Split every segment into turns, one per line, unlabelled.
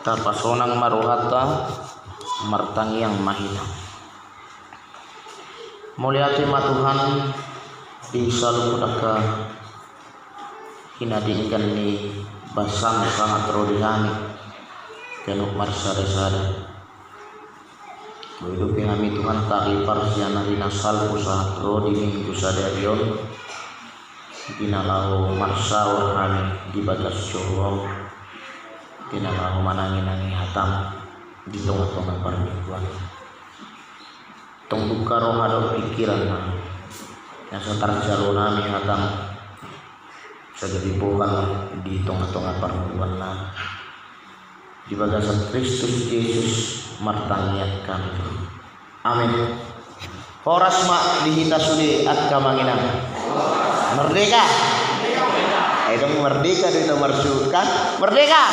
tapasonang maruhata martangiang mahina. Muliati matuhan di salukudaka hinadikan ni basang sangat rodihani kenuk marsare-sare. Hidup kami Tuhan taripar siana dina salku sahat rodi minggu sadarion dina lau marsawar kami di batas Johor dina lau manangi-nangi hatam di tengah-tengah permingguan tong buka rohado pikiran kami yang setar jalur nami hatam segede bohang di tengah-tengah permingguan na di bagasan Kristus Yesus martangiat kami. Amin. Horas mak dihita sudi at kamanginang. Merdeka. Dong merdeka dito marsukan. Merdeka.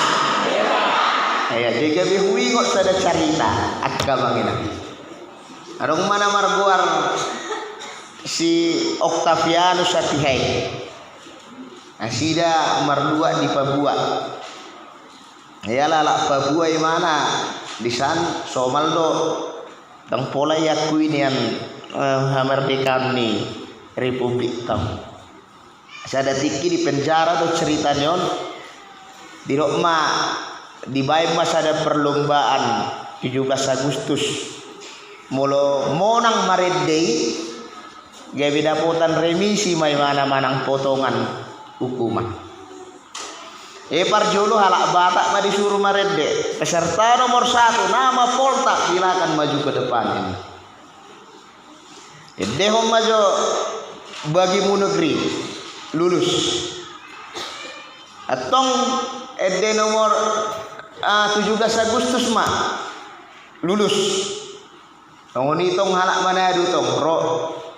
Ayah diga bihui kok sada carita at kamanginang. Adong mana marbuar si Octavianus Satihai. Asida mardua di Papua. Ya lala Papua mana di san Somaldo tang pola yakui nian hamerdekan ni Republik tam. Sada tiki di penjara tuh cerita nyon di Roma di bayi masa ada perlombaan 17 Agustus molo monang maredei gawe dapotan remisi may mana-manang potongan hukuman. Parjolo halak batak ma disuruh marede. Peserta nomor 1 nama Poltak silakan maju ke depan ini. Dehom maju bagi negeri lulus. Atong ede nomor 17 Agustus ma lulus. Tong halak mana adu tong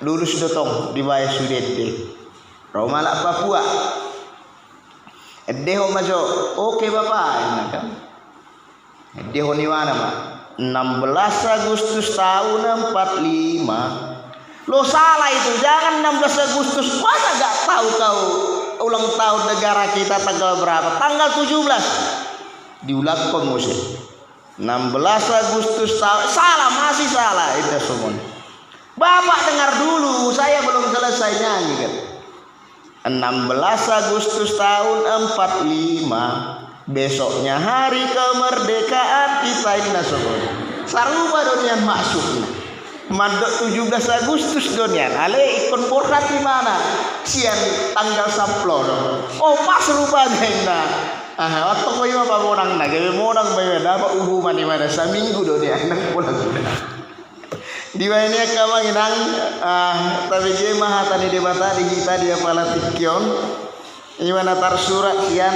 lulus dotong di bawah sudete. Roma halak Papua. Deho majo, oke bapak, kan? Deho ni mana mak? 16 Agustus tahun 45. Lo salah itu, jangan 16 Agustus. Masa gak tahu kau ulang tahun negara kita tanggal berapa? Tanggal 17. Diulang kok musik. 16 Agustus tahun, salah masih salah itu semua. Bapak dengar dulu, saya belum selesai nyanyi kan. 16 Agustus tahun 45 besoknya hari kemerdekaan kita ini semua saruba donian masuk mandok 17 Agustus donian ale ikon porhat di mana sian tanggal 10 oh pas rupanya ina waktu ko yung pamonang na gawe monang bayo dapat uhuman di mana saminggu donian nang pulang di mana kamanginang tapi dia mahatani debata di kita dia pala tikyon ini mana tar surat yang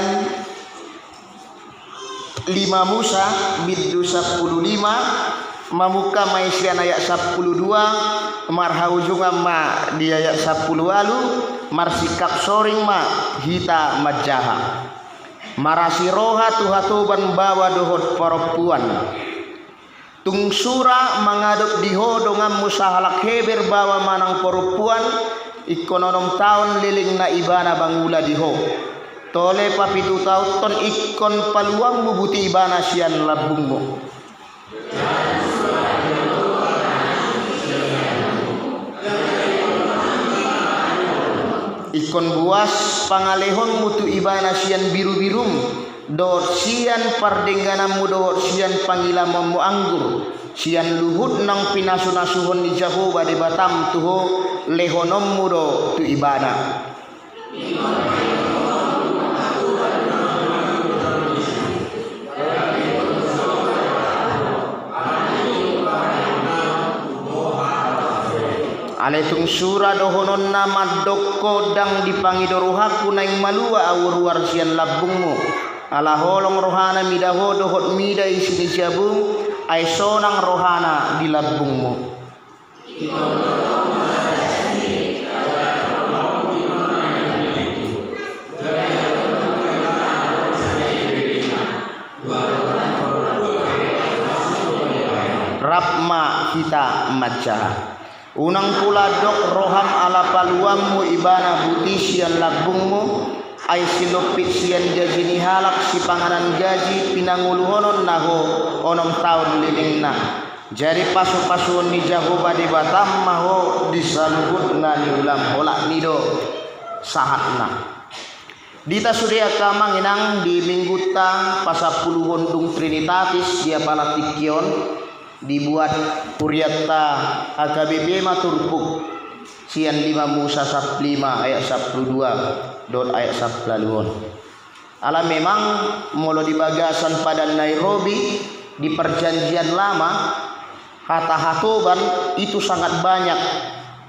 5 Musa biddu 15 mamuka maisian ayat 12 marhaujungan ma di ayat 10 lalu marsikap soring ma hita majaha marasiroha tuhatuban bawa dohot perempuan tung sura mengaduk diho dengan musahalak heber bawa manang perempuan ikononom tahun liling na ibana bangula diho tole papitu tahun ton ikon paluang mubuti ibana sian labungmo ikon buas pangalehon mutu ibana sian biru-birum dot sian pardengganammu dot sian pangilammu anggur sian luhut nang pinasu-nasuhon ni Jehovah di Batam tuho lehonommu do tu ibana aletung sura dohonon nama doko dang dipangidoruhaku naing malua awur warsian labungmu ala holong rohana midaho dohot mida isi jabung ay sonang rohana di labungmu rapma kita maca unang pula dok roham ala paluammu ibana butisian labungmu ay sinupit siyan gaji ni halak si panganan gaji pinanguluhonon naho onom taon lining na. Jadi pasu-pasuon ni Jahoba di Batam maho disaluhut na ni ulam holak nido sahat na. Dita sudia kamang inang di mingguta pasapuluhon dung Trinitatis dia palatikion dibuat Puriatta AKBP maturpuk sian 5 Musa 5 ayat 12 dot ayat 10. Alam memang molo di bagasan pada Nairobi di perjanjian lama kata hatoban itu sangat banyak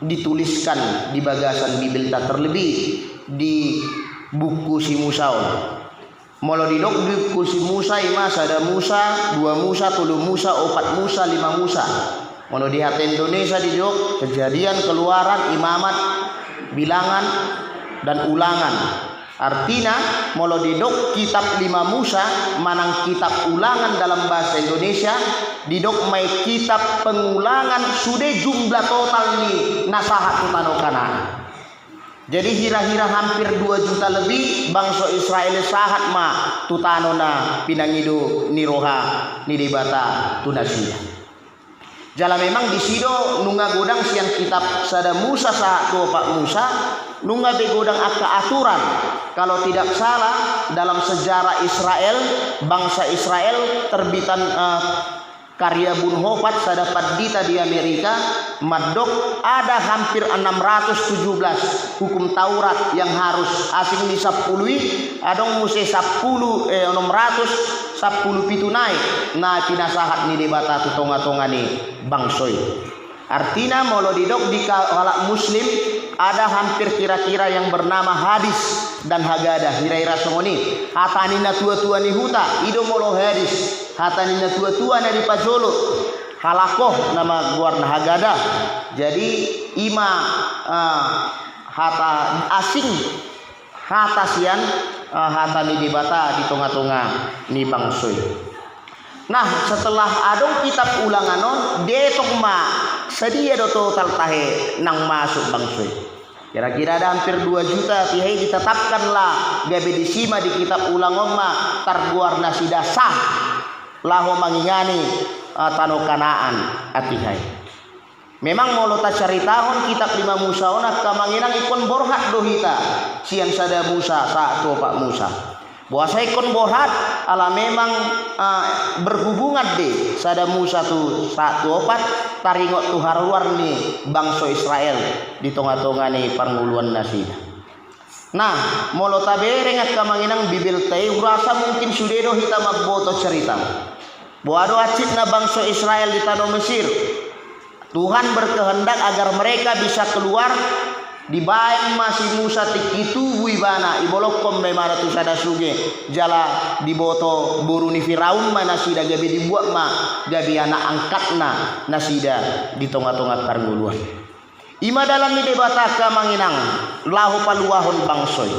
dituliskan di bagasan Bibelta, terlebih di buku si Musaon. Molo di dok buku si Musa ima sada Musa, 2 Musa, 3 Musa, 4 Musa, 5 Musa. Molo di hati Indonesia di dok Kejadian, Keluaran, Imamat, Bilangan dan Ulangan. Artinya molo di dok kitab 5 Musa manang kitab ulangan dalam bahasa Indonesia, di dok mai kitab pengulangan sudah jumlah total ni nasahat tutano Kanaan. Jadi hira-hira hampir 2 juta lebih bangsa Israel sahat ma tutano na pinangido ni roha ni debata tunasida. Jala memang di sido nunga godang siang kitab sada Musa sahat tu Pak Musa nunga begodang akka aturan kalau tidak salah dalam sejarah Israel, bangsa Israel terbitan karya Bonhoeffer sadapat dita di Amerika madok ada hampir 617 hukum Taurat yang harus asing di 10 adong muse 610 naik na pinasahat ni debata tutonga-tonga ni bangsoy. Artinya molo didok di kalak muslim ada hampir kira-kira yang bernama hadis dan hagada hira-hira semoni hatanina tua-tua ni huta ido molo hadis hatanina tua-tua na di pajolo halakoh nama guarna hagada. Jadi ima hata asing hata sian hata ni dibata di tonga-tonga ni bangsoy. Nah setelah adong kitab ulanganon detok ma sedia do total tahe nang masuk bangsoy. Kira-kira ada hampir 2 juta tihai ditetapkanlah gabe disima di kitab ulangon ma targuarna sida sah laho mangingani tano Kanaan atihai. Memang molo ta caritahon kitab 5 Musa ona kamanginang ikon borhat dohita sian sada Musa sa to Pak Musa. Buasa ikon borhat ala memang berhubungan deh sada Musa tu 1 taringot tu haruar ni bangsa Israel di tonga-tonga ni panguluan nasida. Nah molo tabere ngak kamanginang Bibel tei urasa mungkin sudedo hita magboto cerita boado acit na bangsa Israel di tanah Mesir. Tuhan berkehendak agar mereka bisa keluar di bayang masih Musa tikitu buibana ibolokom memana tu sada suge jala diboto buruni Firaun mana sida gabe dibuat ma gabe anak angkatna nasida di tonga-tonga parnguluan. Ima dalam ni debata kamanginang lahu paluahon bangsoy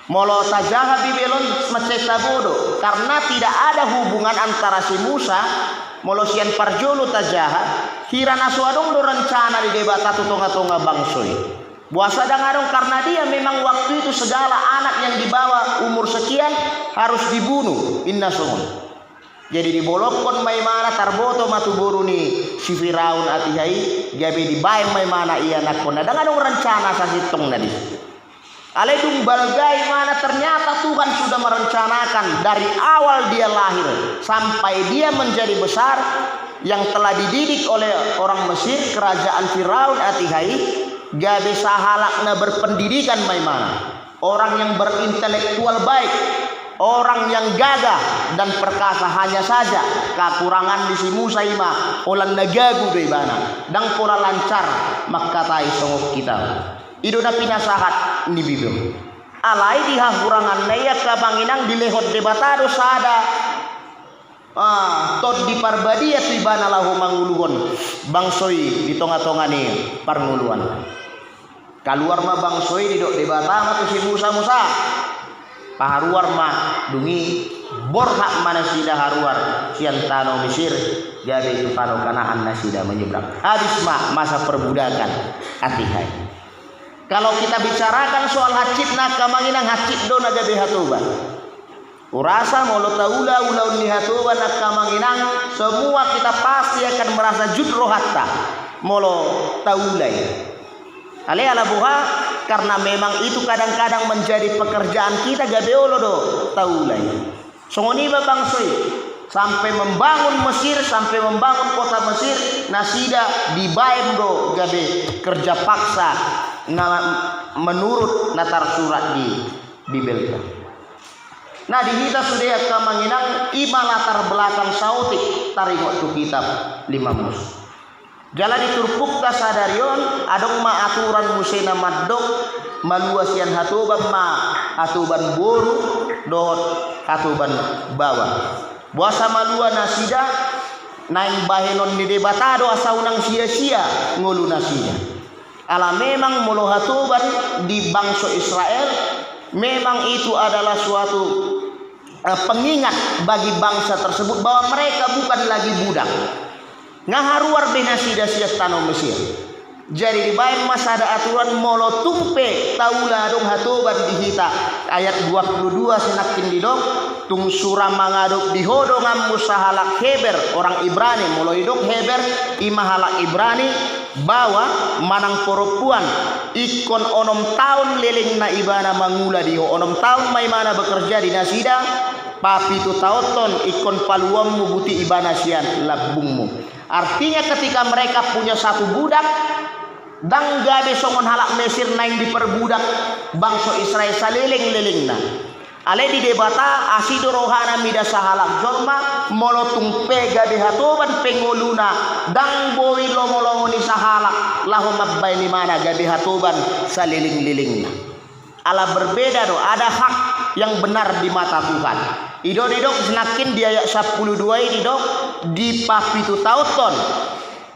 molo tajaha bibelon maceta bodo karena tidak ada hubungan antara si Musa molo sian parjolo tajaha hira nasuadong do rencana di debata tu tonga-tonga bangsoy. Buasa dangadong karena dia memang waktu itu segala anak yang dibawa umur sekian harus dibunuh inna sungun. Jadi dibolokon maimana tarboto matuburu ni si Firaun atihai gabe dibayang maimana iya nakona dangadong rencana sasitong nadi. Aledung balgai mana ternyata Tuhan sudah merencanakan dari awal dia lahir sampai dia menjadi besar yang telah dididik oleh orang Mesir kerajaan Firaun atihai. Gabe sahalakna berpendidikan maimana orang yang berintelektual baik, orang yang gagah dan perkasa hanya saja kekurangan di si Musa ima polan nagagu do ibana dang pola lancar makatai songok kita idona pinasahat ni bibel alai dihahurangan neya kabanginang dilehot debatado sada tod di parbadia tu ibana lahu manguluhon bangsoy di tonga-tonga ni parnguluan. Kaluar ma bangsoy di dok debata ma tu si Musa paharuar ma dungi borhak mana sida haruar sian tano Mesir gabe itu tano Kanaan nasida menyeberang habis ma masa perbudakan atihai. Kalau kita bicarakan soal hacit nak kamanginang hacit do naga behatoba. Urasa molo taula ulaun ni hatoba nak kamanginang semua kita pasti akan merasa judro hatta molo taulai. Ale ala buha karena memang itu kadang-kadang menjadi pekerjaan kita gabeolo do taulai. Songoni babang soi sampai membangun Mesir, sampai membangun kota Mesir, nasida dibaem do gabe kerja paksa menurut natar surat di Bibelka. Nah di kita sudah kamanginang ima latar belakang sautik tarik waktu kitab 5 mus. Jala diturpuk ta sadarion adong ma aturan musena maddok maluasian hatuban ma hatuban boru dohot hatuban bawah. Buasa malua nasida naing bahenon ni debatado asa unang sia-sia ngulu nasida. Ala memang mulu hatuban di bangsa Israel memang itu adalah suatu pengingat bagi bangsa tersebut bahwa mereka bukan lagi budak. Ngaharuar benasida sia tanah Mesir. Jadi di bayan masa ada aturan molo tumpe taula dong hatuban dihita ayat 22 senakin didong tung surah mangaduk dihodongan musahalak Heber orang Ibrani molo idok Heber imahalak Ibrani bawa manang perempuan ikon onom tahun leling na ibana mangula diho onom tahun mai mana bekerja di nasida papi tu tauton ikon paluammu buti ibana sian labungmu. Artinya ketika mereka punya satu budak dang gabe songon halak Mesir naing diperbudak bangsa Israel saliling-lilingna. Ale di debata asido rohana mida sahalak jorma molotung pega di hatoban pengoluna dang boi lomo-lomo ni sahalak lahum abbay ni mana gabe hatoban saliling-lilingna. Ala berbeda do ada hak yang benar di mata Tuhan. Idok senakin di ayat 12 idok di papitu tauton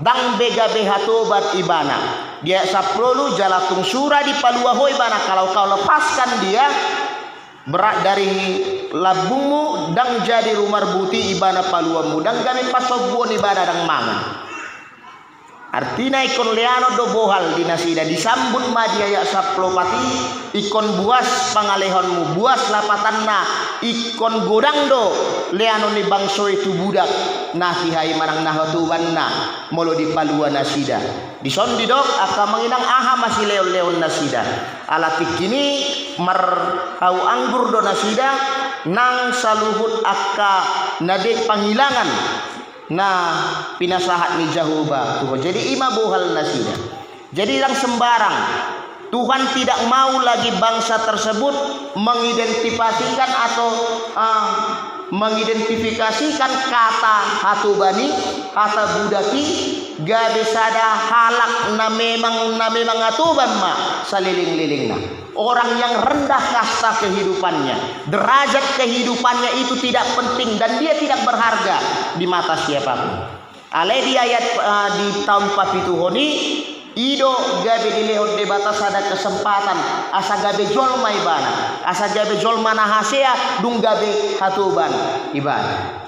dang bega behatobat ibana dia saprolu jalatung surah di paluahoi bana kalau kau lepaskan dia berat dari labungmu dang jadi rumah buti ibana paluamu dang game pasobuon ibana dang mangan. Artinya ikon leano do bohal di nasida disambut madia ya saplopati ikon buas pangalehonmu buas lapatanna ikon godang do leano ni bangso itu budak nahi hai marang nahatubanna molo di palua nasida dison didok aka menginang aha masih leon-leon nasida alatik kini mar hau anggur do nasida nang saluhut aka nade panghilangan nah pinasahat ni Jahoba Tuhan. Jadi ima bohal nasida. Jadi yang sembarang Tuhan tidak mau lagi bangsa tersebut mengidentifikasikan atau mengidentifikasikan kata hatubani kata budaki gabe sada halak na memang hatuban ma saliling-lilingna. Orang yang rendah kasta kehidupannya, derajat kehidupannya itu tidak penting dan dia tidak berharga di mata siapapun. Ale di ayat di tahun papituhoni ido gabe dilehot de batas ada kesempatan asa gabe jolma ibana, asa gabe jolma nahasea dung gabe hatuban ibana.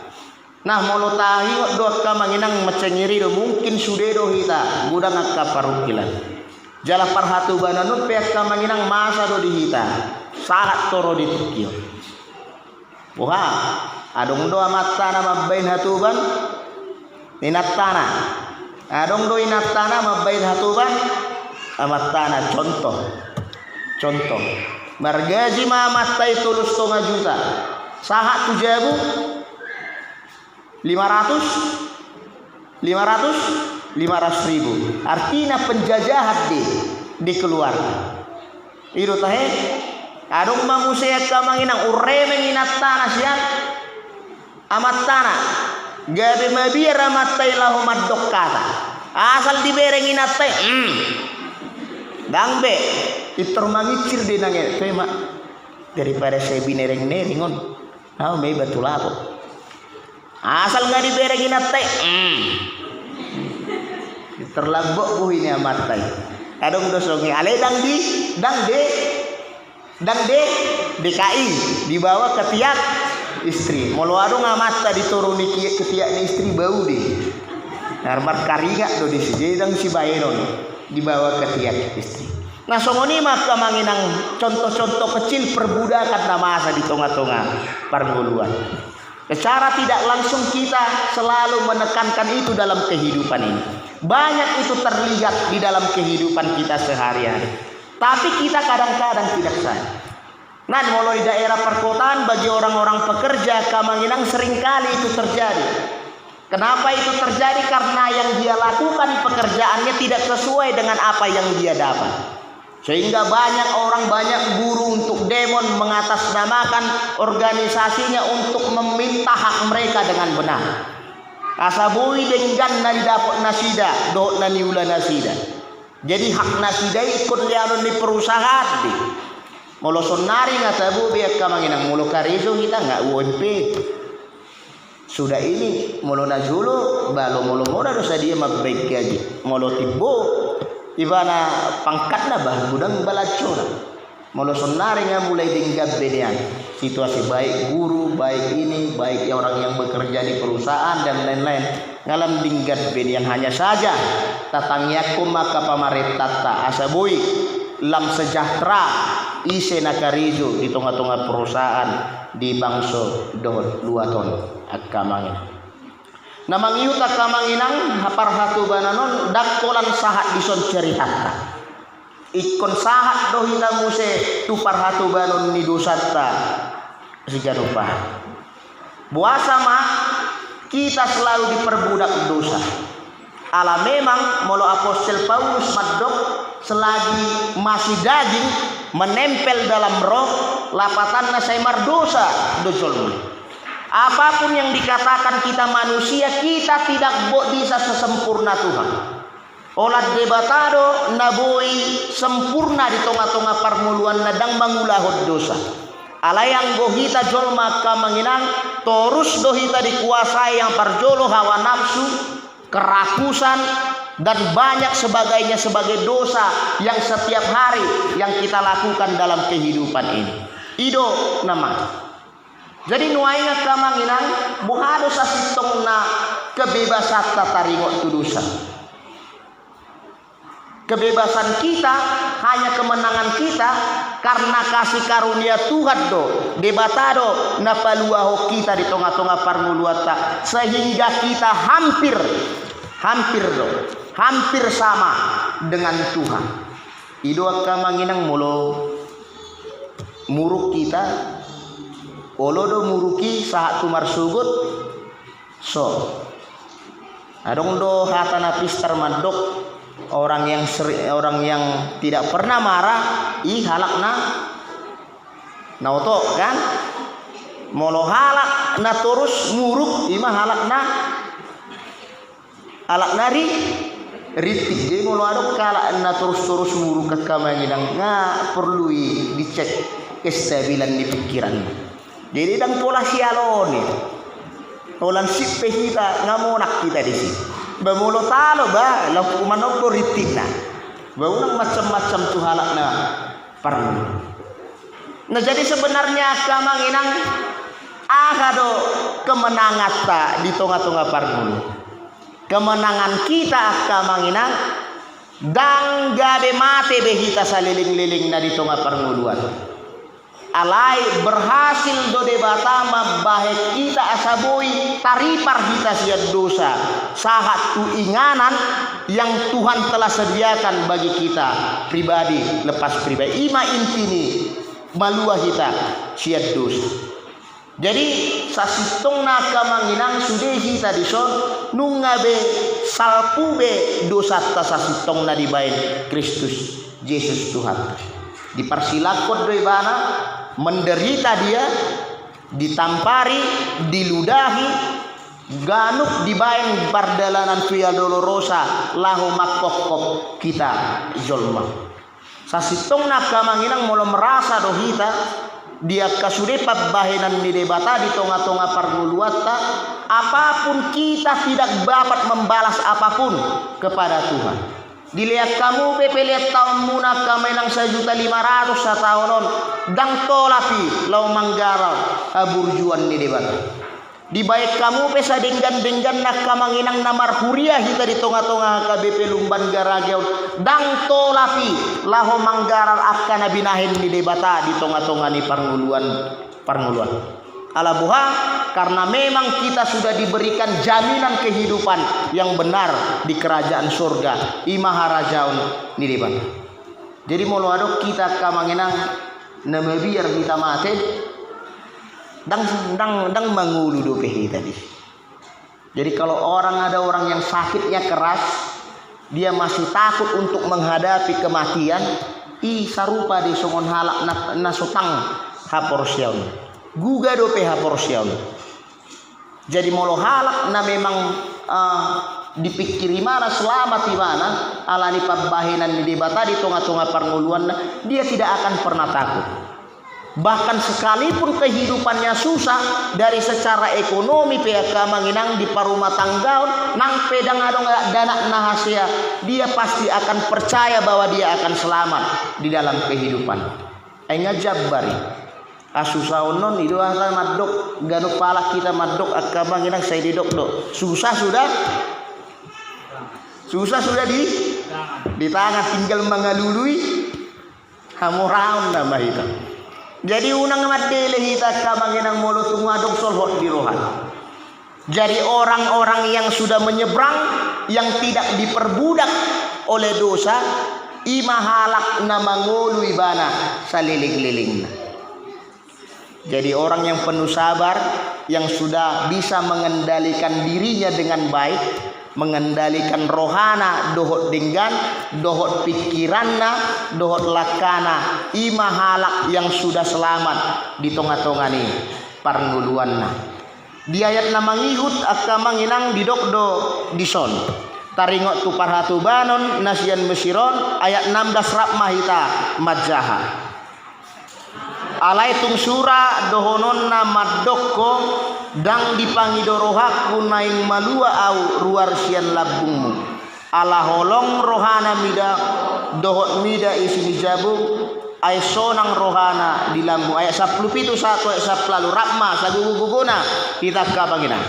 Nah molo tahi do kamanginang macengiri do mungkin sudedo hita gudang akka parukilan. Jala parhatubana nun pek kamanginang masa do dihita sangat toro di Tokyo. Wah, adong do amatana mabbain hatuban inatana. Adong do inatana mabbain hatuban amatana contoh. Margaji ma matai tulus 5 juta. Sahat tujabu 500 ribu. Artinya penjajahan di keluarga. Iru tahe adong mangusea kamanginang uremeng inat tanah siang amat tanah gabe mabira matai lahu maddok kata asal dibereng inat teh dangbe itor mangicir di nange tema daripada saya binereng-nereng on may batu lapo asal nggak dibereng inat teh terlagbok bu ini amatai adong dosongi ale dang de DKI dibawa ke tiak istri molo adong amata dituruni ke tiak istri bau di narmat kariga do di sini dang si bayeron dibawa ke tiak istri Nah songoni maka manginang contoh-contoh kecil perbudakan na masa di tengah-tengah perguluan. Secara tidak langsung kita selalu menekankan itu dalam kehidupan ini. Banyak itu terlihat di dalam kehidupan kita sehari-hari. Tapi kita kadang-kadang tidak sadar. Nah mulai daerah perkotaan bagi orang-orang pekerja kamanginang seringkali itu terjadi. Kenapa itu terjadi? Karena yang dia lakukan pekerjaannya tidak sesuai dengan apa yang dia dapat. Sehingga banyak orang, banyak guru untuk demon mengatasnamakan organisasinya untuk meminta hak mereka dengan benar. Asabui dengan nani dapat nasida, do nani ula nasida. Jadi hak nasida ikut lianon di perusahaan di. Molo sonari ngatabu biak kamanginang molo karizo kita nggak UMP. Sudah ini molo najulu balo molo moda dosa dia mabbaik gaji. Molo tibo ibana pangkatna bah gudang balacona. Molo sonari nga mulai dinggab bedean. Situasi baik guru, baik ini, baik orang yang bekerja di perusahaan dan lain-lain. Ngalam dinggat bedean hanya saja tatangyaku maka pamaretata asabui lam sejahtera ise nakarizo di tengah-tengah perusahaan di bangso dohol 2 ton akamangin. Namang iut akamanginang hapar hatu bananon dakkolan sahat dison ceritatta. Ikon sahat dohita muse tupar hatu banon ni dosatta siga rupa. Buasa mah kita selalu diperbudak dosa. Ala memang molo apostel Paulus maddok selagi masih daging menempel dalam roh lapatanna saimar dosa dojol. Apapun yang dikatakan kita manusia, kita tidak bisa sesempurna Tuhan. Olat debatado naboi sempurna di tengah-tengah permuluan nadang mangulahod dosa. Alayang gohita jolma kamanginang torus dohita dikuasai yang parjolo hawa nafsu, kerakusan dan banyak sebagainya sebagai dosa yang setiap hari yang kita lakukan dalam kehidupan ini. Ido nama. Jadi nuainga kamanginang buhado sa sitong na kebebasan tataringot tu dosa. Kebebasan kita hanya kemenangan kita karena kasih karunia Tuhan do debatado napaluaho kita di tengah-tengah parmuluata sehingga kita hampir sama dengan Tuhan. Ido akamanginang mulo muruk kita olodo muruki saat tumar sugut so adong do hatana pistar mandok. Orang yang tidak pernah marah halakna nauto kan molo halak na terus muruk ima halakna nari ritik jadi molo adok kalak na terus muruk kakamangidang nga perlu dicek kestabilan di pikiran. Jadi dang pola sialone tolan sippe kita ngamonak kita di sini. Bamulo talo ba lau manok ritina baunang macam-macam tu halakna parang. Nah jadi sebenarnya kamanginang agado kemenangan ta di tengah-tengah parang. Kemenangan kita kamanginang dang gabe mate behita saliling-liling na di tengah paranguluan. Alai berhasil do debatama bahe kita asabui taripar kita siat dosa sahat tu inganan yang Tuhan telah sediakan bagi kita pribadi lepas pribadi ima intini malua kita siat dosa. Jadi sasitong na kamanginang sudah kita dison nungabe salpube dosa ta sasitong na dibain Kristus Yesus Tuhan. Dipersilakon do ibana menderita dia, ditampari, diludahi, ganuk dibayang bardalanan via dolorosa lahu makokop kita jolma. Sasitong na kamanginang molo merasa dohita dia kasudepat bahenan di debata di tengah-tengah parguluata apapun kita tidak dapat membalas apapun kepada Tuhan. Dilihat kamu lihat tahun muna kamenang 1.500.000 satahunon dang tolapi lau manggarau aburjuan di debat Di baik kamu pesa denggan nak kamanginang namar kuria hita di tonga-tonga KBP Lumban Garageon dang tolapi laho manggaral akan nabinahin di debata di tonga-tonga ni parnguluan. Ala buha karena memang kita sudah diberikan jaminan kehidupan yang benar di kerajaan surga imaharajaun ni debata. Jadi molo adok kita kamanginang nama biar kita mati dang mangulu dope tadi. Jadi kalau ada orang yang sakitnya keras, dia masih takut untuk menghadapi kematian, sarupa di songon halak nasutang haporsiaun. Guga dope haporsiaun. Jadi molo halak na memang dipikiri mana selamat di mana alani pabbahinan di debata di tonga-tonga parnguluan, dia tidak akan pernah takut. Bahkan sekalipun kehidupannya susah dari secara ekonomi pihak manginang di parumah tanggaun nang pedang adong dana nahasia, dia pasti akan percaya bahwa dia akan selamat di dalam kehidupan. Enga jabbari asusaon non itu asal madok ganuk palak kita madok akka manginang saya didok do susah sudah di tangan tinggal mengalului hamuraun nama itu. Jadi unang madele hita kamanginang molo tungadong solhot di rohan. Jadi orang-orang yang sudah menyeberang, yang tidak diperbudak oleh dosa, imahalak na mangulu ibana saliling-liling. Jadi orang yang penuh sabar, yang sudah bisa mengendalikan dirinya dengan baik, mengendalikan rohana dohot denggan, dohot pikiranna, dohot lakana, imahalak yang sudah selamat di tonga-tonga ni parnguluanna. Di ayat na mangihut akka manginang didokdo dison. Taringot tu parhatu banon nasian mesiron ayat 16 rap mahita majaha. Alaitung sura dohonon na madokko dang dipangidorohaku naing malua au ruar sian labungmu ala holong rohana mida dohot mida isi jabu ay sonang rohana di lambu ayat 10 itu satu ayat 10 lalu rapma saguguguna kita kabangina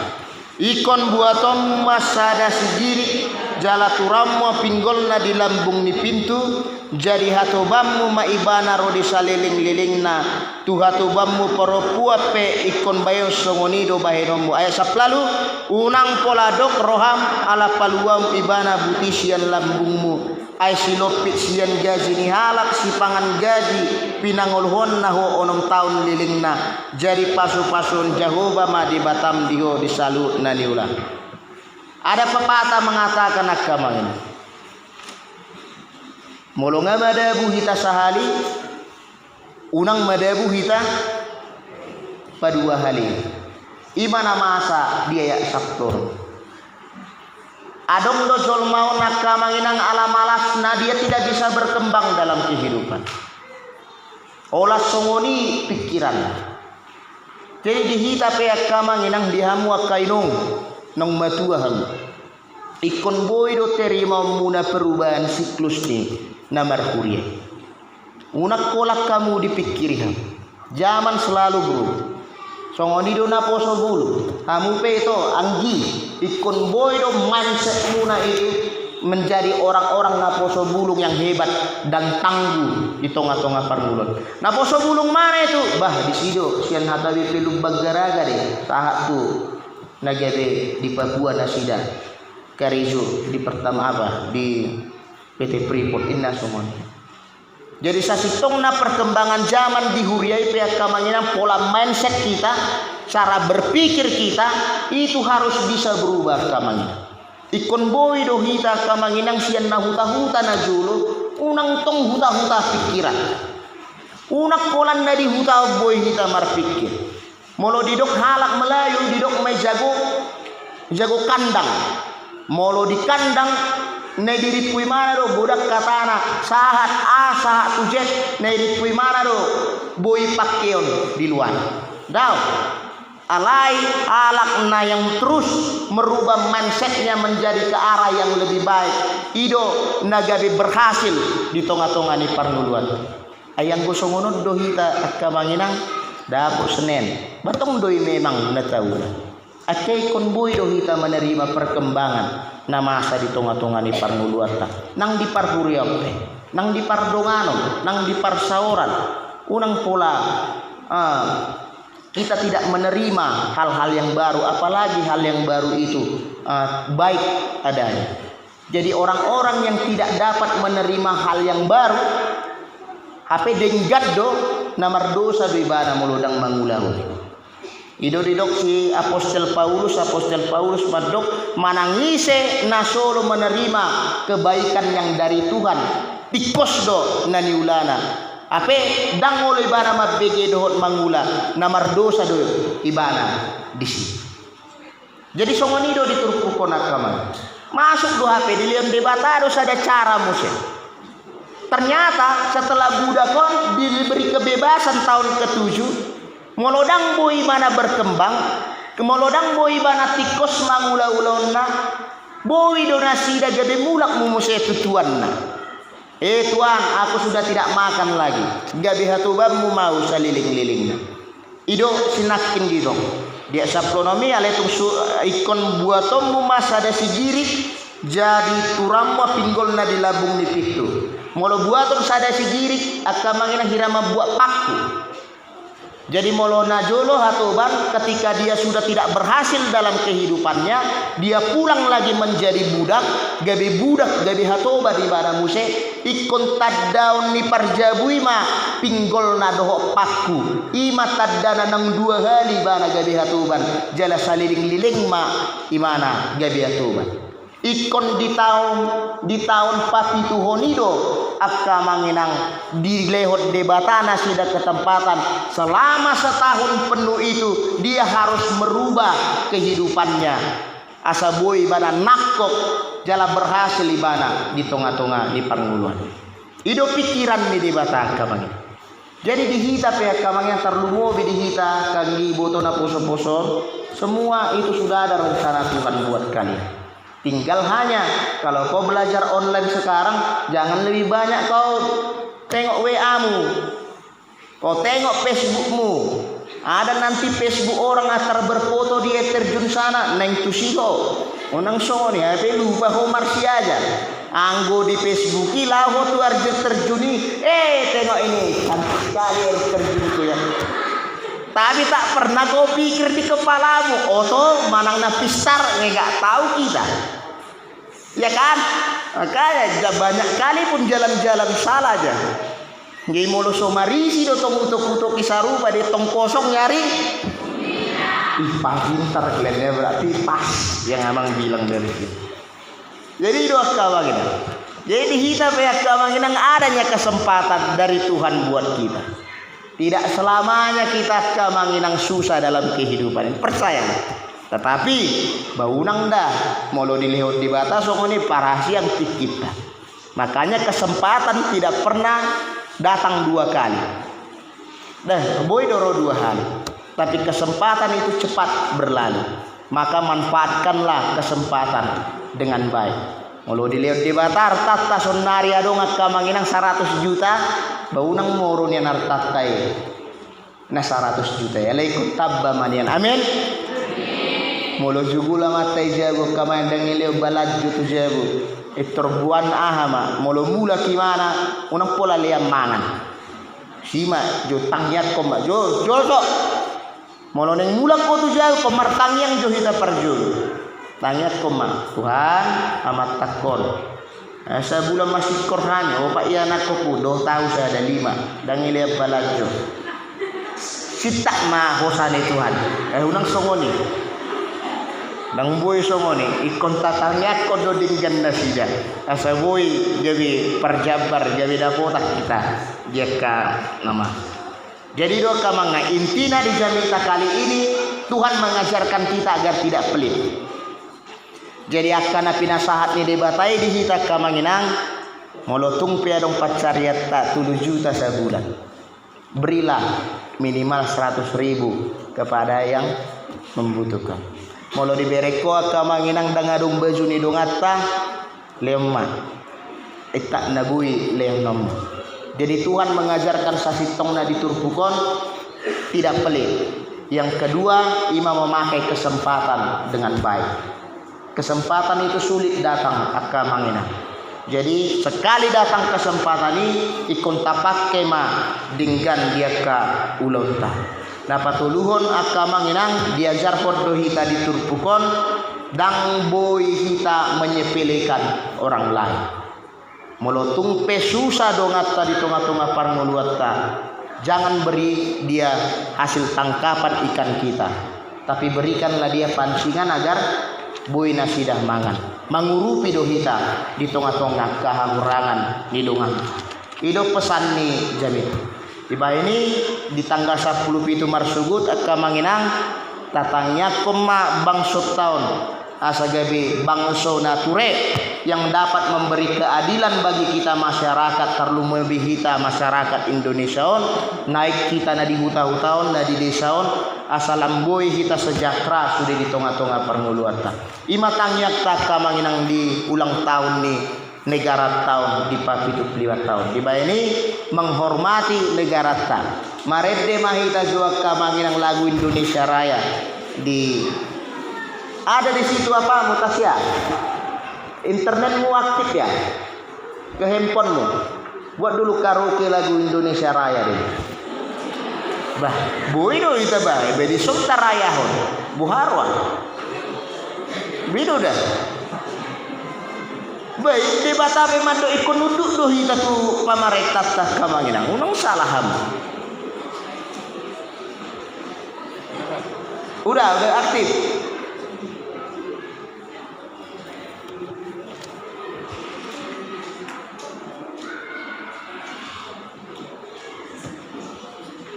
ikon buatom masada sigiri jala turammo pinggolna di lambung ni pintu jadi hatobammu maibana rodi saliling-lilingna tu hatobammu paropua pe ikon bayo songonido bahenommu ayat saplalu unang poladok roham ala paluam ibana butisian lambungmu ay silopit sian gaji ni halak si pangan gaji pinangolhon na ho onom taun lilingna jadi pasu-pasun jahoba ma di batam diho disalu na niulah. Ada pepatah mengatakan agama ini molo nga madabu hita sahali unang madabu hita padua hali imana masa dia ya sabtur adong dojol mau nakamanginang ala malas na dia tidak bisa berkembang dalam kehidupan olah songoni pikiran jadi dihita peak kamanginang dihamu akainong nang matuaham ikon boy do terima muna perubahan siklus ni namar kuria unak kolak kamu dipikirkan zaman selalu bro songoni do na poso bulu kamu pe itu anggi ikon boy do mindset muna itu menjadi orang-orang na poso bulung yang hebat dan tangguh di tonga-tonga parngulon. Na poso bulung mana itu bah di sido sian hatawi pelu bagaraga deh tahap tu nagabe di Papua Nasida Karizo di pertama apa di PT Freeport Indah Somon. Jadi sasitong na perkembangan zaman di huriai pihak kamanginang pola mindset kita, cara berpikir kita itu harus bisa berubah kamanginang. Ikon boy do hita kamanginang sian na huta-huta na julu unang tong huta-huta pikiran. Unak polan na di huta boy hita marpikir. Molo didok halak Melayu didok may jago kandang molo di kandang ne diripui mana do budak katana sahat tujet ne diripui mana do boy pakeon di luar daw alai halak na yang terus merubah mindsetnya menjadi ke arah yang lebih baik ido nagabe berhasil di tonga-tonga ni parnguluan ayang gosongonod do hita at kamanginang dapok Senen batong doi memang natauna Akai kon boy do hita menerima perkembangan na masa di tonga-tonga ni parnguluata nang di parhuriope nang di pardongano nang di parsaoran unang pola kita tidak menerima hal-hal yang baru, apalagi hal yang baru itu baik adanya. Jadi orang-orang yang tidak dapat menerima hal yang baru hape denggat do namar dosa do ibana muludang mangulau. Idodidok si Apostel Paulus madok manangise na solo menerima kebaikan yang dari Tuhan tikos do naniulana ape dangolo ibana mabege dohot mangula namar dosa do ibana disi. Jadi songonido diturpukon akaman masuk do hape diliam debatado sada cara musik. Ternyata setelah Buddha kon diberi kebebasan tahun ke-7, molodang boy mana berkembang, kemolodang boy mana tikos mangula-ulonna, boy donasi dah jadi mulak mumuse tutuanna. Tuan, aku sudah tidak makan lagi. Gabi hatubam mu mau saliling-lilingna. Ido sinakin gitu. Dia saplonomi aletung ikon buatom mu masa ada sigiri jadi turamma pinggolna di labung ni pitu. Molo buaton sada sigiri akamangina hirama buat paku. Jadi molo najolo hatoban ketika dia sudah tidak berhasil dalam kehidupannya, dia pulang lagi menjadi budak, gabi hatoba di bara muse ikon taddaun ni parjabui ma pinggol na doho paku ima taddana nang dua hali bana gabi hatoban jala saliling-liling ma imana gabi hatoban ikon di tahun papitu honido akka manginang dilehot debatana sida ketempatan selama setahun penuh itu dia harus merubah kehidupannya asa boy bana nakok jala berhasil ibana di tonga-tonga di panguluan ido pikiran ni debata kamangin jadi dihita pe kamangin terlumo dihita kanggi boto na poso-poso semua itu sudah ada rencana Tuhan buat kalian. Tinggal hanya kalau kau belajar online sekarang jangan lebih banyak kau tengok WA-mu, kau tengok Facebook-mu. Ada nanti Facebook orang atar berfoto dia terjun sana neng tusiho. Onang soni ape lupa homar si aja. Anggo di Facebook lah tu arja terjuni. Tengok ini cantik sekali terjun itu ya. Tapi tak pernah kau pikir di kepalamu, oto manang na pisar nggak tahu kita, ya kan? Makanya banyak kali pun jalan-jalan salah aja. Nggak mulu somarisi do tong utuk-utuk kisarupa di tong kosong nyari. Pas pintar kalian berarti pas yang abang bilang dari itu. Jadi doa kawan kita. Jadi kita pihak kawan kita adanya kesempatan dari Tuhan buat kita. Tidak selamanya kita kemanginang susah dalam kehidupan. Percaya. Tetapi baunang dah molo dilihat di batas ini parasi yang kita. Makanya kesempatan tidak pernah datang dua kali. Dah boy doro dua kali. Tapi kesempatan itu cepat berlalu. Maka manfaatkanlah kesempatan dengan baik. Molo dilihat di batar tata sonari adong akamanginang 100 juta baunang moron yang nartatai na 100 juta ya laikut tabba manian amin molo jugula matai jago kamandang ileo balaju tu jago itorbuan ahama molo mula kimana unang pola liam mangan sima jo tangyat ko ma jo so molo neng mula ko tu jago pemartang yang jo hita perjul tangyat ko ma Tuhan amat takon. Sa bulan masih kornanya, opak iya nak koku, 2 tahun saya ada 5, dan ngeliat balajo. Sitak mah hosane Tuhan, unang songoni, dan boy songoni, ikon tatangnya kodo dinggan nasida, asa boy jadi perjabar, jadi dapotak kita, jeka nama. Jadi doa kamanga intina di jamita kali ini Tuhan mengajarkan kita agar tidak pelit. Jadi akan pinasahat ni debatai di hita kamanginang molotung piadong pacariat tak 7 juta sebulan. Berilah minimal 100.000 kepada yang membutuhkan. Molo dibereko kamanginang dangadung baju ni dongata lemah. Tak nabui lem. Jadi Tuhan mengajarkan sasitong na diturpukon tidak pelit. Yang kedua, ima memakai kesempatan dengan baik. Kesempatan itu sulit datang akka mangina. Jadi sekali datang kesempatan ini ikon tapak kema dengan dia ka ulauta. Napatuluhon akka manginang diajar podo hita diturpukon dang boy hita menyepelekan orang lain. Molotung pesusa dongat tadi tonga-tonga parmuluatta. Jangan beri dia hasil tangkapan ikan kita, tapi berikanlah dia pancingan agar boy nasidah mangan. Mengurupi dohita di tengah-tengah kehangurangan di lungan. Itu pesan nih Jamil. Tiba ini di tanggal 10 itu marsugut akka manginang tatangnya koma bangsot tahun asagabi bangso nature yang dapat memberi keadilan bagi kita masyarakat terlalu lebih kita masyarakat Indonesia naik kita nadi huta-hutaon nadi desaon asalam boy kita sejahtera sudah di tengah-tengah permuluatan ima tangyak taka manginang di ulang tahun nih negara tahun di papitu liwat tahun di ini menghormati negara tahun marede mahita juak kamanginang lagu Indonesia Raya di ada di situ apa Mutasya? Internetmu aktif ya? Ke handphonemu. Buat dulu karaoke lagu Indonesia Raya deh. Bah, boido itu bah, bedi sokta raya hon. Buharwa. Bido dah. Baik di batape mando ikon nunduk doh hita tu pamaretat tak kamanginang. Unang salaham. Udah aktif.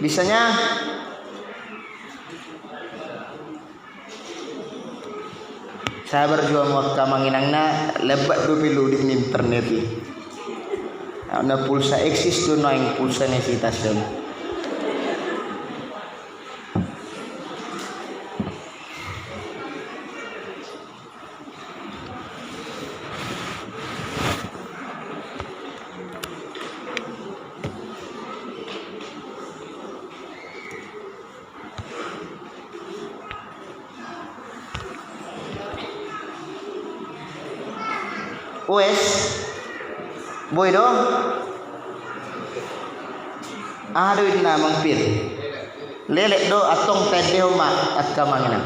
Bisanya saya berjuang waktu manginangna lebat do pilu di internet ni. Ana pulsa eksis do noing pulsa necesitasyon. Wes boy do aduh ini mampir lelek do atong tedeo mak at kamanginang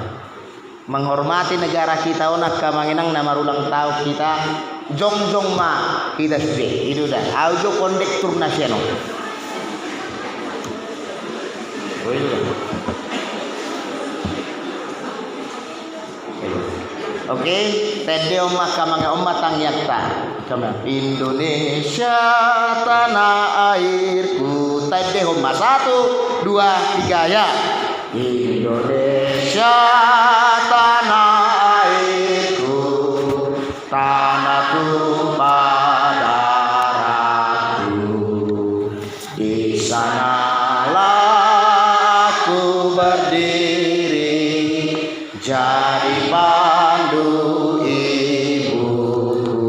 menghormati negara kita onak kamanginang nama ulang tahun kita jong ma kita sudah itu dah aujo kondektur nasional Oke, tedeo makamanga umatang yakta. Indonesia tanah airku. Tedeo ma 1, 2, 3 ya. Indonesia tanah airku, tanah tumpah darahku. Di sanalah aku berdiri jadi pandu ibuku.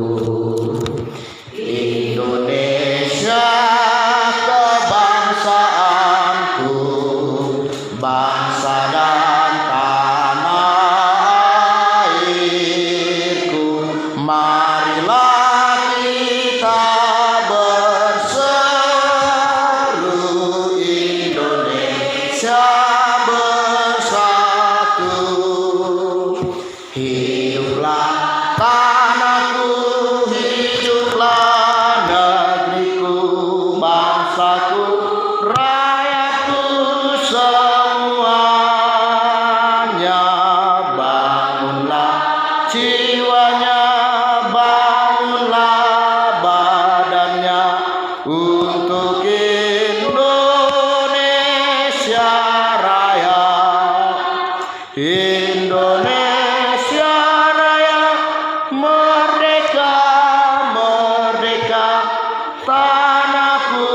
Indonesia kebangsaanku, bangsa dan tanah airku. Marilah kita berseru Indonesia hiduplah tanahku, hiduplah negeriku, bangsaku, rakyatku semuanya. Bangunlah jiwanya, bangunlah badannya untuk Indonesia Raya. Indonesia Raya merdeka, merdeka, tanahku,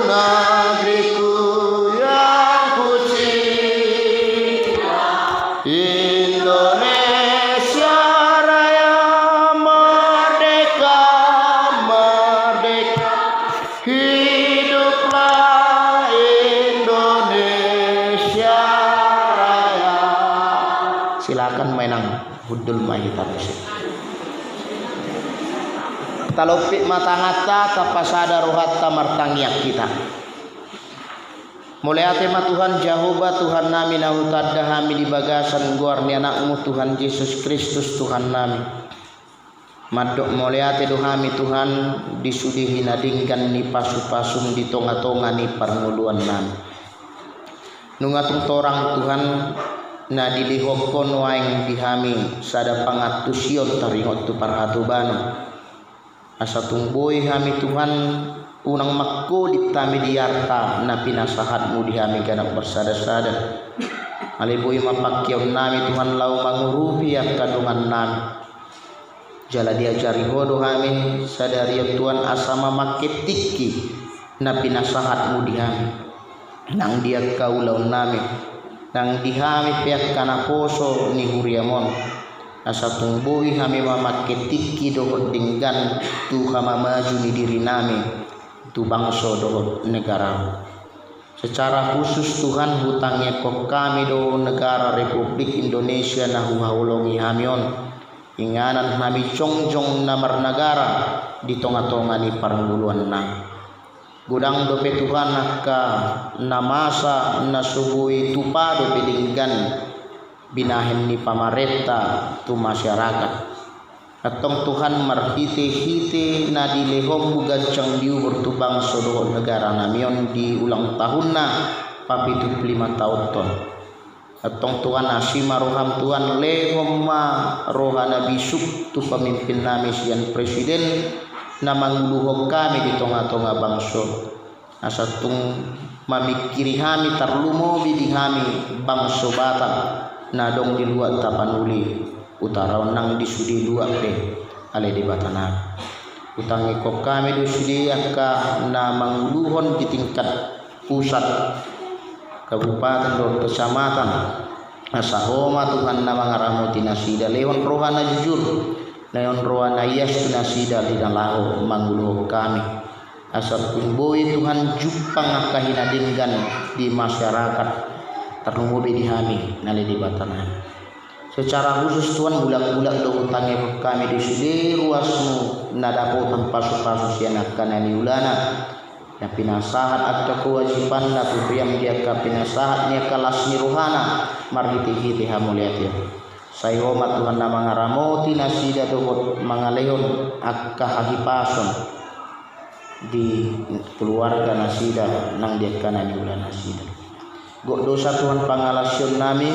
negeriku yang ku cinta. Indonesia silakan mainang hudul mahita besi. Talopik matangata tapasada rohatta martangiak kita. Mulai atema Tuhan Jehovah Tuhan nami nahutadda hami di bagasan guarni anakmu Tuhan Yesus Kristus Tuhan nami. Madok mulai ate dohami Tuhan disudihi nadingkan ni pasu-pasum di tonga-tonga ni parnguluan nami. Nungatung torang Tuhan na dilihokon waing dihami sada pangatusion taringot tu parhatubano. Asa tungboy hami Tuhan unang makko ditami diarta na pinasahatmu dihami ganak bersada-sada. Aliboy mapakyaw nami Tuhan lau mangurupi ak kadungan nami. Jala diajari hodo hami sadari Tuhan asama maketiki na pinasahatmu dihami. Nang dia kaulau nami nang dihami pihak kana poso ni huriamon. Asa tungboy hami mamaketiki dohot dinggan tu hama maju ni diri nami tu bangso dohot negara. Secara khusus Tuhan hutangnya kok kami do negara Republik Indonesia nahu haulongi hamion inganan hami congjong namar negara di tonga-tonga ni paranguluan nang gudang dope Tuhan naka namasa nasubui tupado bilinggan binahen ni pamarenta tu masyarakat atong Tuhan marhite-hite na dilehom bugancang diubur tu bangsa doon negara namion di ulang tahun na papitu 5 tahun ton atong Tuhan asima roham Tuhan lehom ma rohana bisuk tu pemimpin nami sian presiden na mangluhok kami di tonga-tonga bangsa asatung mamikiri hami tarlumo bidi hami bangsa batang na dong di luar tapanuli utara nang disudi luar pe ale di batana utang ikok kami disudi ka na mangluhon di tingkat pusat kabupaten dan kecamatan asahoma Tuhan na mangaramuti nasida lehon rohana jujur lehon rohana yes nasida di dalaho mangluh kami asal kumboy Tuhan jupang kahinadinggan di masyarakat ternubi di hami nali di batana. Secara khusus Tuhan bulak-bulak do utangnya kami di sini ruasmu nadapo tanpa pasu sianak kanani ulana ya pinasahat atau kewajiban na priam dia ka pinasahat nia kalas ni rohana marhiti-hiti hamuliat ya. Sayoma Tuhan na mangaramoti nasida do mangalehon akka hahipason di keluarga nasida nang dia kanani ulana nasida. Gok dosa Tuhan pangalasyon nami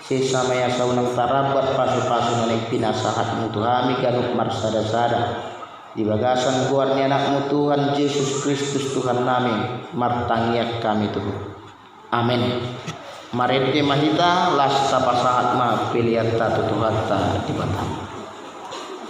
sesama ya saunang tarabat pasu-pasu naning pinasahatmu Tuhan ganuk marsada-sada di bagasan guarni anakmu Tuhan Yesus Kristus Tuhan nami martangyak kami Tuhan amin. Marete mahita lasta pasahat ma pilihan tatu Tuhan ta di batang